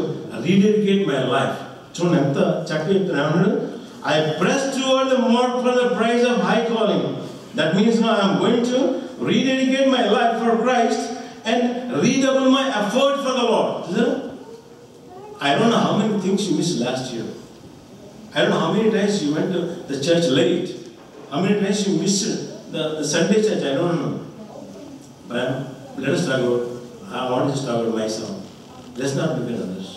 rededicate my life. చూడండి ఎంత చక్కగా చెప్తున్నాడు. I press toward the mark for the prize of high calling. That means now I am going to rededicate my life for Christ and redouble my effort for the Lord. I don't know how many things you missed last year. I don't know how many times you went to the church late. How many times you missed the Sunday church, I don't know. But let us talk about, I want to talk about myself. Let's not look at others.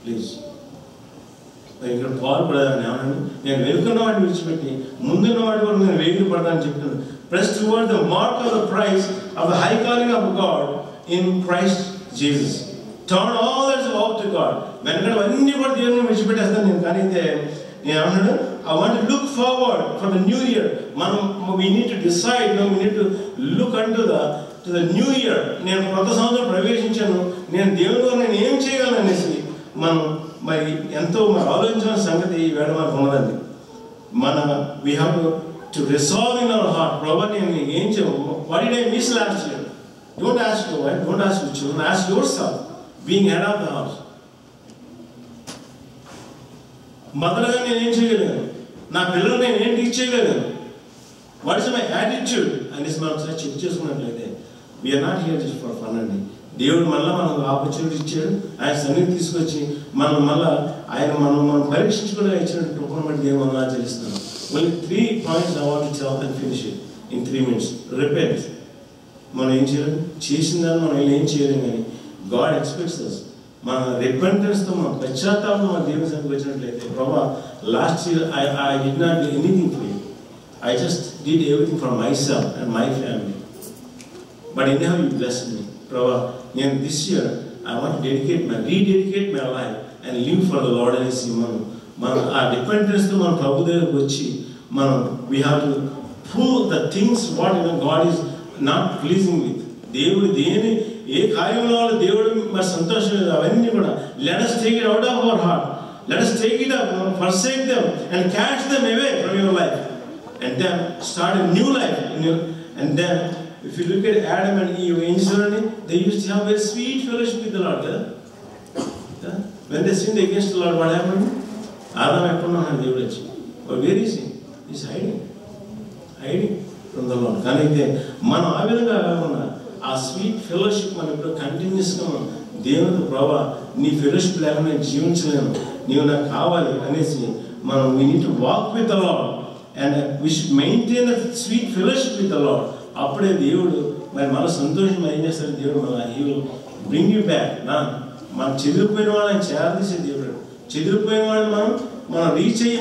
Please. ఇక్కడ పాల్పడదని ఏమన్నా నేను వెనుకున్న వాడిని విడిచిపెట్టి ముందున్న వాడి వరకు నేను వేగిరి పడదని చెప్తున్నాను. Press toward the mark of the prize of the high calling of God in Christ Jesus. Turn all that is out to God. వెనకడవన్నీ కూడా దేవుని విడిచిపెట్టేస్తాను నేను. కానీ అయితే నేను ఏమన్నాడు, I want to look forward for the new year. We need to decide, we need to look unto the new year. నేను కొత్త సంవత్సరం ప్రవేశించాను, నేను దేవుని వల్ల నేను ఏం చేయగలను అనేసి మనం మరి ఎంతో మరి ఆలోచించిన సంగతి ఈ వేళ మనకు ఉన్నదండి. we have to resolve in our heart, ప్రభా నేను ఏం చేయను, what did I miss last year? Don't ask your wife, don't ask your children, ask yourself, being head of the house. మదర్గా నేను ఏం చేయగలను, నా పిల్లలు నేను ఏం టీచ్ చేయగలను, వాట్ ఇస్ మై యాటిట్యూడ్ అనేసి మనం ఒకసారి చెక్ చేసుకున్నట్లయితే we are not here just for fun అండి. దేవుడు మళ్ళీ మనకు ఆపర్చునిటీ ఇచ్చాడు, ఆయన సన్నిధి తీసుకొచ్చి మళ్ళీ ఆయన మనం పరీక్షించుకునే ఇచ్చినట్టు కృపను బట్టి దేవుడు మనం ఆచరిస్తున్నాం. Only 3 points I want to tell and finish it in 3 minutes. Repent. మనం ఏం చేయలేం, చేసిన దాన్ని మనం ఏం చేయలేం, కానీ గాడ్ ఎక్స్పెక్ట్స్ అస్ మన రిపెంటెన్స్తో మనం పశ్చాత్తాపం మన దేవుని సన్నిధికి వచ్చినట్లయితే, ప్రభా last year I did not do anything for you. I just did everything for myself and my family. But anyhow you blessed me. ప్రభా నేను this year I want to rededicate my life and live for the Lord అనేసి మనం ఆ డిపెండెన్స్తో మన ప్రభు దగ్గరకు వచ్చి we have to pull the things what God is not pleasing with. దేవుడు ఏ కార్యంలో దేవుడు మరి సంతోషం లేదు అవన్నీ కూడా let us take it out of our heart, let us take it up, forsake them and catch them away from your life and then start a new life and then if you look at Adam and Eve, they used to have a sweet fellowship with the Lord. When they sinned against the Lord, what happened? Adam and Eve, where is he? He's hiding from the Lord. కానీ అయితే మనం ఆ విధంగా కాకుండా ఆ sweet fellowship మనం ఇప్పుడు కంటిన్యూస్గా దేవునితో ప్రభా నీ ఫెలోషిప్ లేకుండా నేను జీవించలేను, నీవు నాకు కావాలి అనేసి మనం we need to walk with the Lord and we should maintain a sweet fellowship with the Lord. అప్పుడే దేవుడు మరి మన సంతోషం ఏం చేస్తాడు, దేవుడు మన he will bring you back. మనం చెదిరిపోయిన వాళ్ళని చేరదీసే దేవుడు, చెదిరిపోయిన వాళ్ళని మనం రీచ్ అయ్యి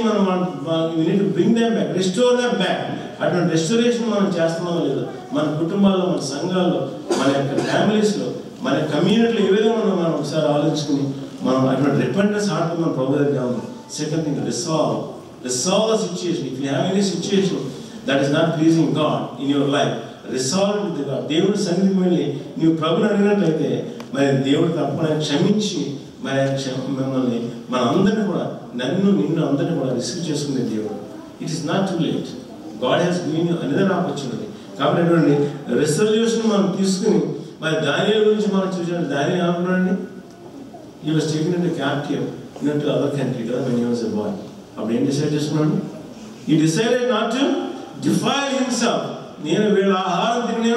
we need to bring them back, restore them back. అటువంటి రెస్టోరేషన్ మనం చేస్తున్నామో లేదో మన కుటుంబాల్లో, మన సంఘాల్లో, మన యొక్క ఫ్యామిలీస్లో, మన కమ్యూనిటీలో ఏ విధంగా మనం ఒకసారి ఆలోచించుకుని మనం అటువంటి రిపెంటెన్స్ హార్ట్ మనం ప్రభు దగ్గర కావాలి. Second thing, resolve the situation. If you have any situation that is not pleasing God in your life, resolve with God. దేవుడి సన్నిధికి వెళ్ళి నీవు ప్రభుని అడిగినట్లయితే మరి దేవుడు తప్పని క్షమించి మిమ్మల్ని మన అందరినీ కూడా నిన్ను అందరినీ కూడా రిసీవ్ చేసుకునే దేవుడు. It is not too late. God has given you another opportunity. కాబట్టి అటువంటి రెసల్యూషన్ మనం తీసుకుని మరి దానియేలు గురించి మనం చూసినట్టు దానియేలు ఏమనుకున్నాడండి, he was taken into captive to other country కదా when he was a boy. అప్పుడు ఏం డిసైడ్ చేసుకున్నాడు, he decided not to defile himself. నేను వీళ్ళ ఆహారం తిని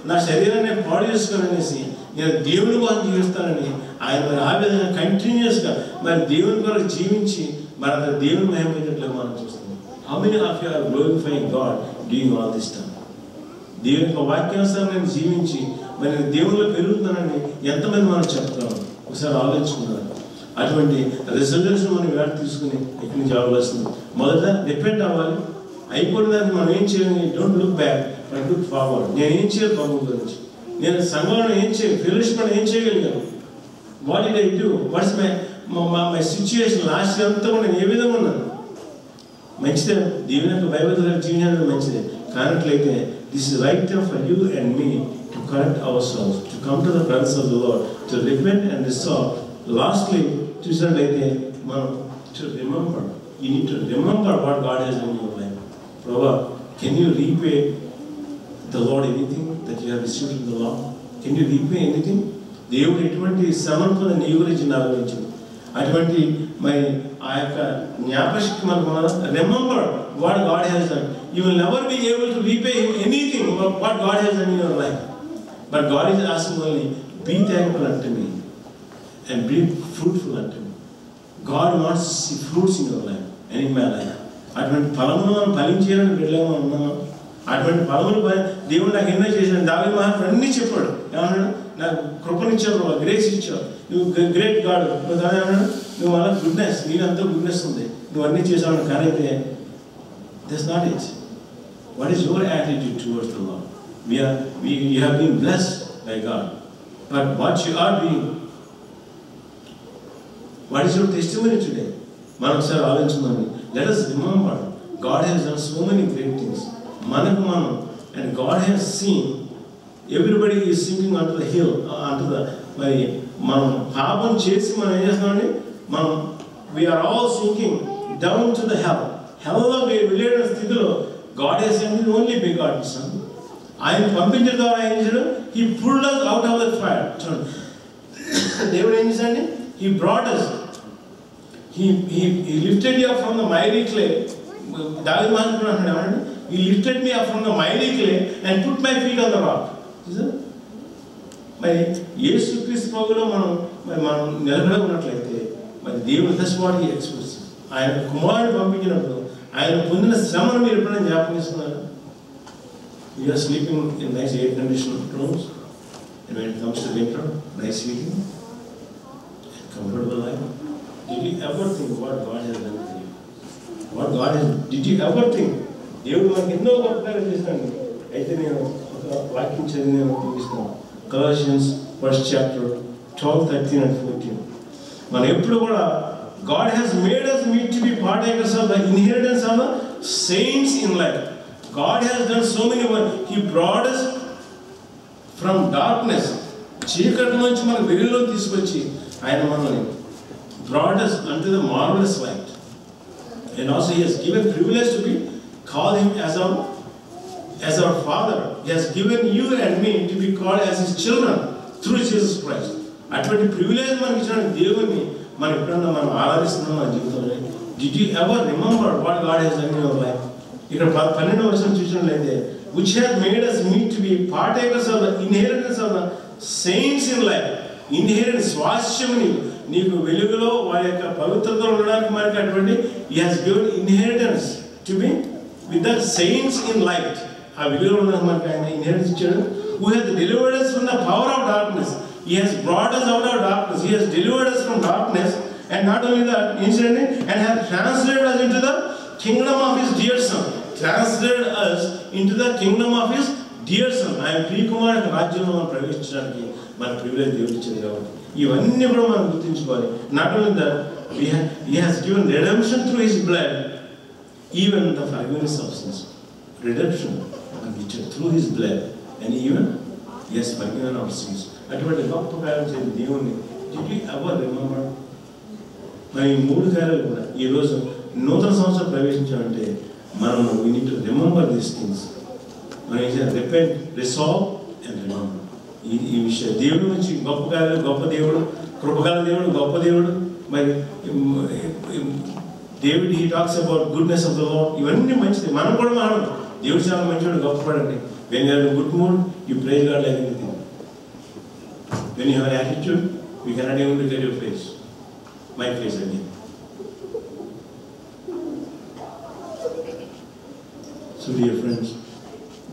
నా శరీరాన్ని పాడు చేసుకోను అనేసి నేను దేవుని కోసం జీవిస్తానని ఆయన మరి ఆ విధంగా కంటిన్యూస్గా మరి దేవుని కొరకు జీవించి మరి అతను దేవుని మహిమపరిచినట్లుగా మనం చూస్తున్నాం. How many of you are glorifying God doing all this time? దేవుని యొక్క వాక్యానుసారం నేను జీవించి మరి నేను దేవునిలో పెరుగుతున్నానని ఎంతమంది మనం చెప్తాము? ఒకసారి ఆలోచించుకున్నాను. అటువంటి రిజల్యూషన్ మనం వేట తీసుకుని ఇక్కడి నుంచి అవ్వాల్సింది. మొదట డిపెండ్ అవ్వాలి. అయిపోయిన దాన్ని మనం ఏం చేయాలి, don't look back but look forward. నేను ఏం చేయాలి ప్రభు గురించి, నేను సంఘంలో ఏం చేయాలి, ఫెలోషిప్లో ఏం చేయగలిగాను, what did I do, what's my situation, last year అంతా కూడా నేను ఏ విధంగా ఉన్నాను. మంచిదే, దేవుని యొక్క బైబిల్ జీవించడం మంచిదే. కానట్లయితే this is right time for you and me to correct ourselves, to come to the presence of the Lord, to repent and resolve. Lastly చూసినట్లయితే మనం to remember, you need to remember what God has done in your life. ప్రభా, can you repay the Lord anything that you have received from the Lord? Can you repay anything? దేవుడు ఎటువంటి శ్రమను పొంది నీ గురించి నా గురించి అటువంటి మరి ఆ యొక్క జ్ఞాపశక్తి మనకు remember what God has done. You will never be able to repay anything what God has done in your life. But God is asking only be thankful unto me and be fruitful unto me. God wants to see fruits in your life. ఎనిమేలయ అటువంటి ఫలమును మనం ఫలించేయాలని వెళ్ళాము ఉన్నాము. అటువంటి ఫలములు దేవుడు నాకు ఎన్నో చేశాడు. దావీదు మహారాజు అన్నీ చెప్పాడు. ఏమన్నాడు? నాకు కృపనిచ్చావు, గ్రేస్ ఇచ్చావు, నువ్వు గ్రేట్ గాడ్, నువ్వు దాని అన్నాడు. నువ్వు అలా గుడ్నెస్, నీదంతా గుడ్నెస్ ఉంది, నువ్వు అన్నీ చేసావు. కానీ అయితే that's not it. What is your attitude towards the lord? You have been blessed by God, but what you are doing, what is your testimony today? మనం ఒకసారి ఆలోచించుకుందాం. Let us remember God has done so many great things. మనకు మనం, and God has seen everybody is sinking onto the hill, మరి మనం పాపం చేసి మనం ఏం చేస్తున్నామండి? మనం we are all sinking down to the hell. Hello వెళ్ళిన స్థితిలో God has sent His only begotten Son. ఆయన పంపించడం ద్వారా ఏం చేశాడు? He pulled us out of the fire. చూడండి, దేవుడు ఏం చేశాడండి? He brought us. He lifted you up from the miry clay. దావీదు మహారాజు అంటాడు, He lifted me up from the miry clay and put my feet on the rock. మరి యేసుక్రీస్తు ప్రభువులో మనం నిలబడి ఉన్నట్లయితే మరి దేవుడు దట్స్ వాట్ హి ఎక్స్ప్రెస్. ఆయన కుమారుడు పంపించినప్పుడు ఆయన పొందిన శ్రమను మీరు ఎప్పుడైనా జ్ఞాపకం చేసుకున్నారు? You are sleeping in nice air conditioned rooms, and when it comes to winter, nice sleeping, comfortable life. Did you ever think what God has done for you? What God has? Did you ever think? దేవుడు మనకి ఎన్నో గొప్పగా చేస్తాడు. అయితే నేను ఒక వాక్యం చదివి నేను చూపిస్తాను. Colossians 1st chapter 12, 13 and 14. మనం ఎప్పుడు కూడా God has made us meet to be partakers of the inheritance of the saints in light. God has done so many work. He brought us from darkness. చీకటి నుంచి మన వెలుగులో తీసుకొచ్చి ఆయన మనల్ని brought us unto the marvelous light. And also He has given privilege to be called Him as our Father. He has given you and me to be called as His children through Jesus Christ. అటువంటి privilege మనకి ఇచ్చిన దేవుని మనం ఎప్పుడన్నా మనం ఆరాధిస్తున్నాం మన జీవితంలో. Did you ever remember what God has done in your life? ఇక్కడ 12వ వచనం చూసినట్లయితే which has made us meet to be partakers of the inheritance of the saints in light. Inheritance, స్వాస్థ్యం నీకు వెలుగులో వారి యొక్క పవిత్రతలో ఉండడానికి మనకి అటువంటి He has given inheritance to be with the saints in light. ఆ వెలుగులో ఉండడానికి మనకి ఆయన ఇన్హెరిటెన్స్ ఇచ్చాడు. Who has delivered us from the power of darkness. He has brought us out of darkness. He has delivered us from darkness, and not only that, incidentally, and has translated us into the kingdom of His dear Son. Translated us into the kingdom of His dear Son. ఆయన ప్రియకుమారుని రాజ్యంలో మనం ప్రవేశించడానికి మన privilege దేవుడు ఇచ్చింది కాబట్టి ఇవన్నీ కూడా మనం గుర్తించుకోవాలి. Not only that, He has given redemption through His blood, even the forgiveness of sins. Redemption through His blood, and even He has forgiven our sins. అటువంటి గొప్ప కార్యం చేసిన దేవుని Did you ever remember? మరి ఈ 3 కార్యాలు కూడా ఈరోజు నూతన సంవత్సరం ప్రవేశించామంటే మనం we need to remember these things. మనం repent, resolve and remember. ఈ విషయం దేవుడి నుంచి గొప్ప కార్యాలు, గొప్ప దేవుడు, కృపగల దేవుడు, గొప్ప దేవుడు. మరి David, he talks about goodness of the Lord. ఇవన్నీ మంచిది. మనం కూడా మనం దేవుడు చాలా మంచివాడు, గొప్పవాడండి. When you are in a good mood, you praise God like anything. When you have an attitude, we cannot even look at your face. My face again. So dear friends,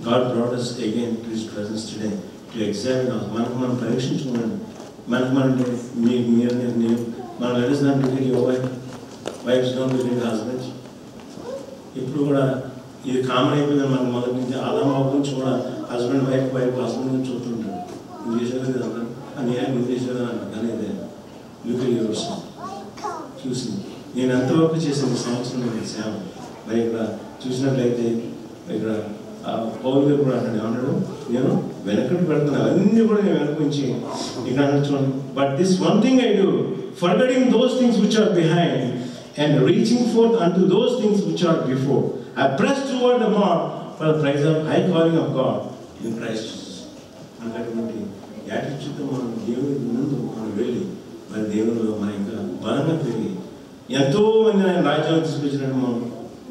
God brought us again to His presence today to examine us. మనం పరీక్షించుకోండి. మనం let us not look at your wife. Wives don't look at husbands. ఇప్పుడు కూడా ఇది common అయిపోయింది మనకు మొదటి నుంచి. ఆదాము నుంచి కూడా హస్బెండ్ వైఫ్ హస్బెండ్ నుంచి చూస్తుంటాడు. నువ్వు చేసేది అంటారు, నువ్వు చేసేది అంటారు. కానీ అదే లుక్ ఎట్ యువర్ సెల్ఫ్. చూసి నేను ఎంతవరకు చేసిన సంవత్సరం సేవ. మరి ఇక్కడ చూసినట్లయితే ఇక్కడ పౌలు గారు కూడా అంటాడు, ఏమన్నాడు, నేను వెనకటి పెడుతున్నాను, అవన్నీ కూడా నేను వెనకుంచి ఇక్కడ అన్నాడు చూడండి. But this one thing I do, forgetting those things which are behind and reaching forth unto those things which are before, I press toward the mark for the prize of high calling of God in Christ Jesus. అన్నటువంటి యాటిట్యూడ్తో మనం దేవుని ముందు మనం వెళ్ళి మరి దేవునిలో మన ఇంకా బలంగా పెరిగి ఎంతో మంది ఆయన రాజ్యాలు తీసుకొచ్చినట్టు మనం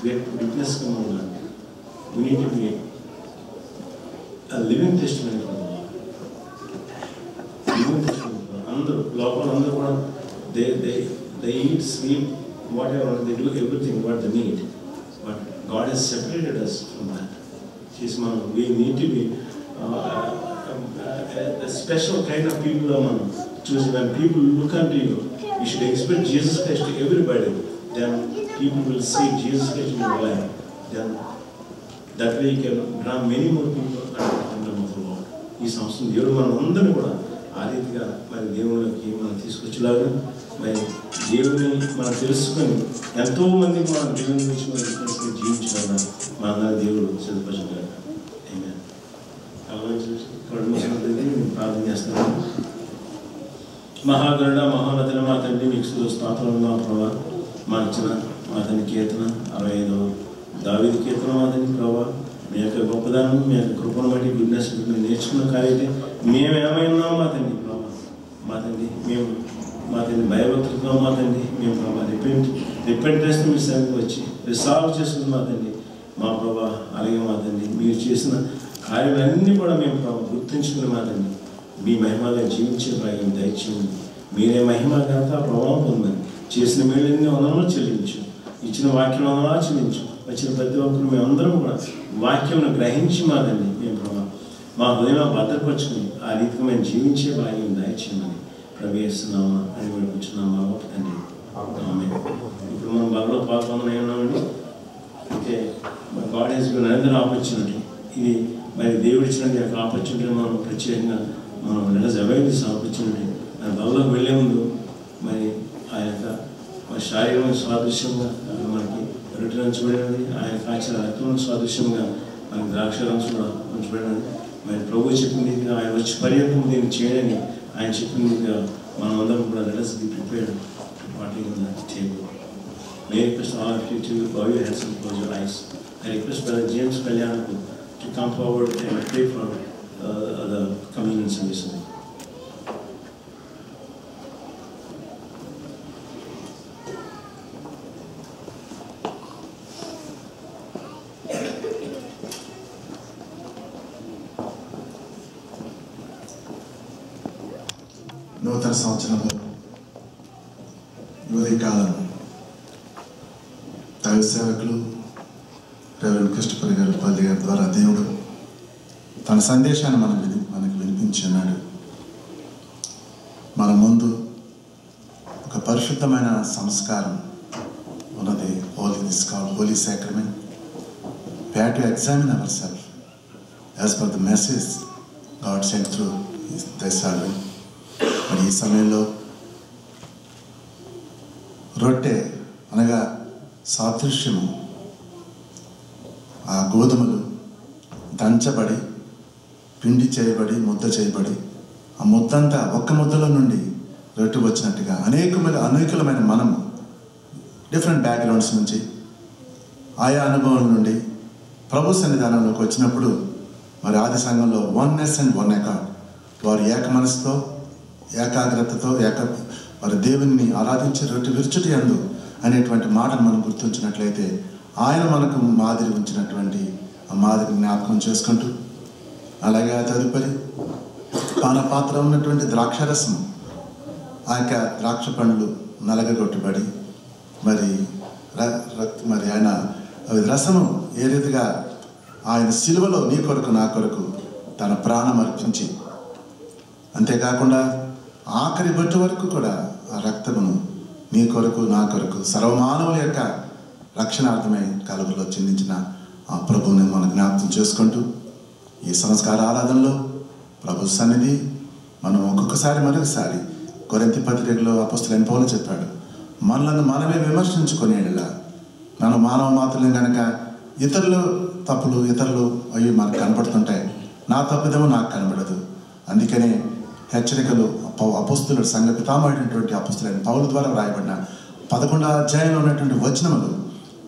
విట్నెస్గా మనం ఉండాలి. We need to be a living testimony for the Lord. Living testimony. అందరూ లోపల అందరూ కూడా they eat, sleep, whatever, they do everything what they need. But God has separated us from that. We need to be a special kind of people among choose. When people look unto you, you should expect Jesus Christ to everybody. Then people will see Jesus Christ in your life. Then that way you can draw many more people under the kingdom of the Lord. ఈ సంవత్సరం దేవుడు మనం అందరినీ కూడా ఆ రీతిగా మరి దేవుళ్ళకి మనం తీసుకొచ్చేలాగా మరి దేవుని మనం తెలుసుకొని ఎంతో మంది మన దేవుని గురించి మనం జీవించాలని మన అందరి దేవుడు సిద్ధపరచగలరు. ప్రార్థన చేస్తున్నాను. మహాగరుడ మహానతుల మా తండ్రి మీకు స్తోత్రం మా ప్రభా. మా ఇచ్చిన మా తండ్రి కీర్తన 65వ దావీదు కీర్తన మా తండ్రి ప్రభా. మీ యొక్క గొప్పదనం మీ యొక్క కృపను బట్టి గుడ్నెస్ మీరు నేర్చుకున్న కార్యతే మేము ఏమైనా మా తండ్రి ప్రభా. మా తండ్రి మేము మా తండ్రి భయభక్తులతో మా తండ్రి మేము ప్రభా రిపెంటెన్స్ మీ సరికి వచ్చి రిసాల్వ్ చేసుకుని మా తండ్రి మా ప్రభా. అలాగే మా తండ్రి మీరు చేసిన కార్యాలన్నీ కూడా మేము ప్రభావ గుర్తించుకుని మా తండ్రి మీ మహిమగా జీవించే భాగ్యం దయచేయండి. మీరే మహిమ ఘనత ప్రభావం పొందని చేసిన మేళ్ళన్నీ వందనలు చెల్లించు. ఇచ్చిన వాక్యం వందనాలు చెల్లించు. వచ్చిన ప్రతి ఒక్కరు మేమందరం కూడా వాక్యం గ్రహించి మా తండ్రి మేము ప్రభావ మా హృదయంలో భద్రపరుచుకుని ఆ రీతిగా మేము జీవించే భాగ్యం దయచేయమని ప్రవేశిస్తున్నామా అని కూర్చున్నాం మా గొప్ప తండ్రి. ఇప్పుడు మనం బలలో పాల్గొనై ఉన్నామండి. అయితే God has given another opportunity. ఇది మరి దేవుడు ఇచ్చిన యొక్క ఆపర్చునిటీ మనం ప్రత్యేకంగా మనం లెట్ అవైల్ దిస్ ఆపర్చునిటీ. బలలోకి వెళ్ళే ముందు మరి ఆ యొక్క శారీరమైన సాదృశ్యంగా మనకి రొట్టె ఉంచబడినది, ఆయన కాచిన రక్తం సాదృశ్యంగా మనకి ద్రాక్షారసం కూడా ఉంచబడినది. మరి ప్రభు చెప్పింది ఆయన వచ్చి పర్యంతం దీన్ని చేయని ఆయన చెప్పింది మనం అందరం కూడా let us be prepared to partake of the table. May I request all of you to bow your heads and close your eyes. I request Brother James Kalyan to come forward and pray for the communion service. నూతన సంవత్సరంలో ఉదయకాలం దైవ సేవకులు reverend Christopher గారు పల్లి గారి ద్వారా దేవుడు తన సందేశాన్ని మనకు వినిపించున్నాడు. మన ముందు ఒక పరిశుద్ధమైన సంస్కారం ఉన్నది. This called holy sacrament. We have to examine ourselves as per the message God sent through His servant. మరి ఈ సమయంలో రొట్టె అనగా సాదృశ్యము, ఆ గోధుమలు దంచబడి పిండి చేయబడి ముద్ద చేయబడి ఆ ముద్దంతా ఒక్క ముద్దలో నుండి రొట్టె వచ్చినట్టుగా అనేకులమైన మనము డిఫరెంట్ బ్యాక్గ్రౌండ్స్ నుంచి ఆయా అనుభవం నుండి ప్రభు సన్నిధానంలోకి వచ్చినప్పుడు మరి ఆది సంఘంలో వన్నెస్ అండ్ వన్ అకార్డ్, వారు ఏక మనసుతో ఏకాగ్రతతో వారి దేవుని ఆరాధించే రొట్టె విరుచుటి అందు అనేటువంటి మాటను మనం గుర్తుంచినట్లయితే ఆయన మనకు మాదిరి ఉంచినటువంటి ఆ మాదిరి జ్ఞాపకం చేసుకుంటూ, అలాగే తదుపరి పానపాత్ర ఉన్నటువంటి ద్రాక్షరసం, ఆ యొక్క ద్రాక్ష పండ్లు నలగగొట్టబడి మరి ఆయన రసము ఏ రీతిగా ఆయన సిలువలో నీ కొరకు నా కొరకు తన ప్రాణం అర్పించి, అంతేకాకుండా ఆఖరి బొట్టు వరకు కూడా ఆ రక్తమును నీ కొరకు నా కొరకు సర్వమానవుల యొక్క రక్షణార్థమై కలువలో చెందించిన ఆ ప్రభువుని మనం జ్ఞాపకం చేసుకుంటూ ఈ సంస్కార ఆరాధనలో ప్రభు సన్నిధి మనం మరొకసారి కొరింథీ పత్రికలో అపోస్తలుడైన పౌలు చెప్పాడు, మనలను మనమే విమర్శించుకునేలా మనం మానవ మాత్రమే కనుక ఇతరులు తప్పులు అవి మనకు కనపడుతుంటాయి, నా తప్పుదేమో నాకు కనబడదు. అందుకనే హెచ్చరికలు అపోస్తలుడు సంఘ పితామహుడైనటువంటి అపోస్తలుడైన పౌలు ద్వారా వ్రాయబడిన 11వ అధ్యాయంలో ఉన్నటువంటి వచనములు,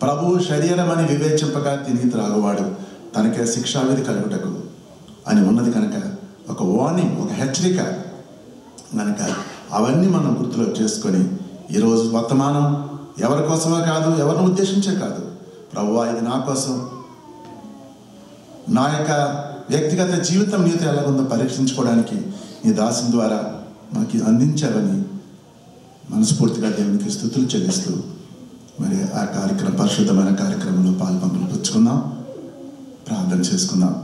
ప్రభువు శరీరం అని వివేచింపగా తిని త్రాగువాడు తనకే శిక్షావిధి కలుగుటకు అని ఉన్నది కనుక ఒక వార్నింగ్, ఒక హెచ్చరిక కనుక అవన్నీ మనం గుర్తులో చేసుకొని ఈరోజు వర్తమానం ఎవరి కోసమో కాదు, ఎవరిని ఉద్దేశించే కాదు, ప్రభువా ఇది నా కోసం, నా యొక్క వ్యక్తిగత జీవితం నీతో ఎలాగుందో పరీక్షించుకోవడానికి నీ దాసం ద్వారా మనకి అందించావని మనస్ఫూర్తిగా దేవునికి స్తుతులు చెల్లిస్తూ మరి ఆ పరిశుద్ధమైన కార్యక్రమంలో పాల్పంపులు పుచ్చుకుందాం, ప్రార్థన చేసుకుందాం.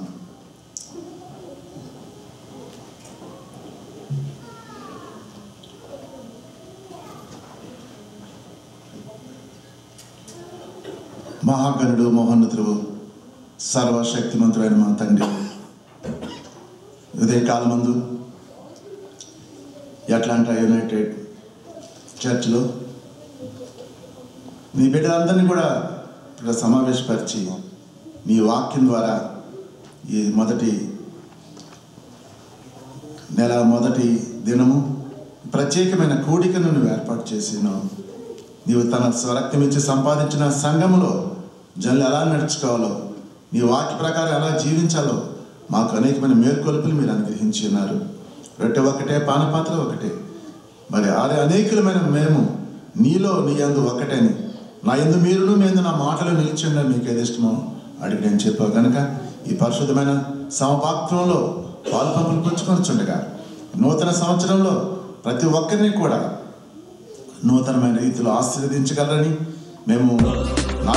మహాగణుడు, మహోన్నతుడు, సర్వశక్తిమంతుడైన మా తండ్రి, ఉదయకాలమందు అట్లాంటా యునైటెడ్ చర్చ్లో మీ బిడ్డలందరినీ కూడా ఇక్కడ సమావేశపరిచి మీ వాక్యం ద్వారా ఈ మొదటి నెల మొదటి దినము ప్రత్యేకమైన కూడికను నువ్వు ఏర్పాటు చేసినావు. నీవు తన స్వరక్తం ఇచ్చి సంపాదించిన సంఘములో జనులు ఎలా నడుచుకోవాలో, నీ వాక్య ప్రకారం ఎలా జీవించాలో మాకు అనేకమైన మేల్కొలుపులు మీరు అనుగ్రహించి ఉన్నారు. రొట్టె ఒకటే, పానపాత్ర ఒకటే. మరి అనేకమైన మేము నీలో నీ యందు ఒకటని, నా యందు మీరును, మీ యందు నా మాటలు నిలిచిండ మీకు ఏది ఇష్టమో అడిగి నేను చెప్పావు కనుక ఈ పరిశుద్ధమైన సమపాత్రంలో పాల్పంపులు పుచ్చుకొనిచుండగా నూతన సంవత్సరంలో ప్రతి ఒక్కరిని కూడా నూతనమైన రీతిలో ఆశీర్వదించగలరని మేము నా